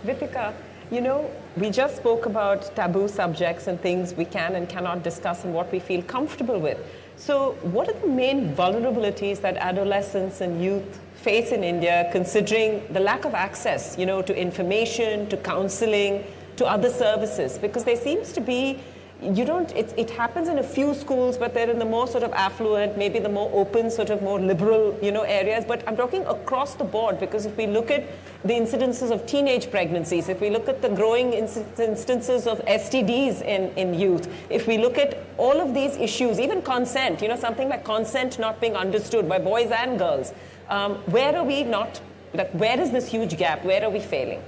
Vithika, we just spoke about taboo subjects and things we can and cannot discuss and what we feel comfortable with. So what are the main vulnerabilities that adolescents and youth face in India, considering the lack of access, to information, to counseling, to other services? Because there seems to be, it happens in a few schools, but they're in the more sort of affluent, maybe the more open, sort of more liberal, areas. But I'm talking across the board, because if we look at the incidences of teenage pregnancies, if we look at the growing instances of STDs in youth, if we look at all of these issues, even consent, something like consent not being understood by boys and girls, where are we not, where is this huge gap? Where are we failing?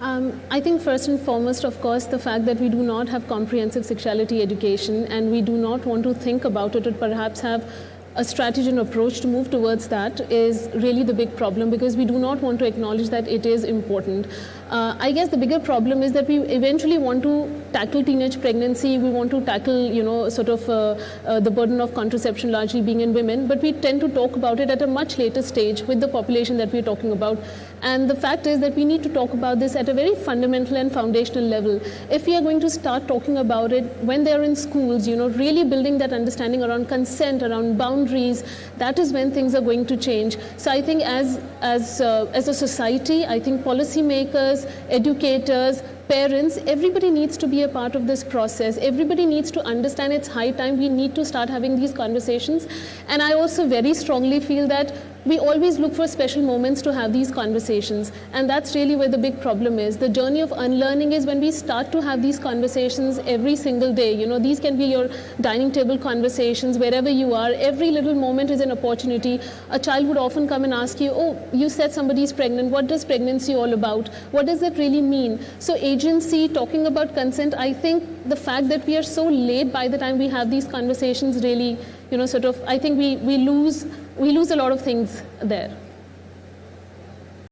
I think first and foremost, of course, the fact that we do not have comprehensive sexuality education and we do not want to think about it or perhaps have a strategy and approach to move towards that is really the big problem, because we do not want to acknowledge that it is important. I guess the bigger problem is that we eventually want to tackle teenage pregnancy, we want to tackle, the burden of contraception largely being in women, but we tend to talk about it at a much later stage with the population that we're talking about. And the fact is that we need to talk about this at a very fundamental and foundational level. If we are going to start talking about it when they're in schools, really building that understanding around consent, around boundaries, that is when things are going to change. So I think as a society, I think policymakers, educators, parents, everybody needs to be a part of this process. Everybody needs to understand it's high time we need to start having these conversations. And I also very strongly feel that we always look for special moments to have these conversations. And that's really where the big problem is. The journey of unlearning is when we start to have these conversations every single day. These can be your dining table conversations, wherever you are. Every little moment is an opportunity. A child would often come and ask you, oh, you said somebody's pregnant. What does pregnancy all about? What does that really mean? So agency, talking about consent, I think the fact that we are so late by the time we have these conversations really, I think we lose a lot of things there.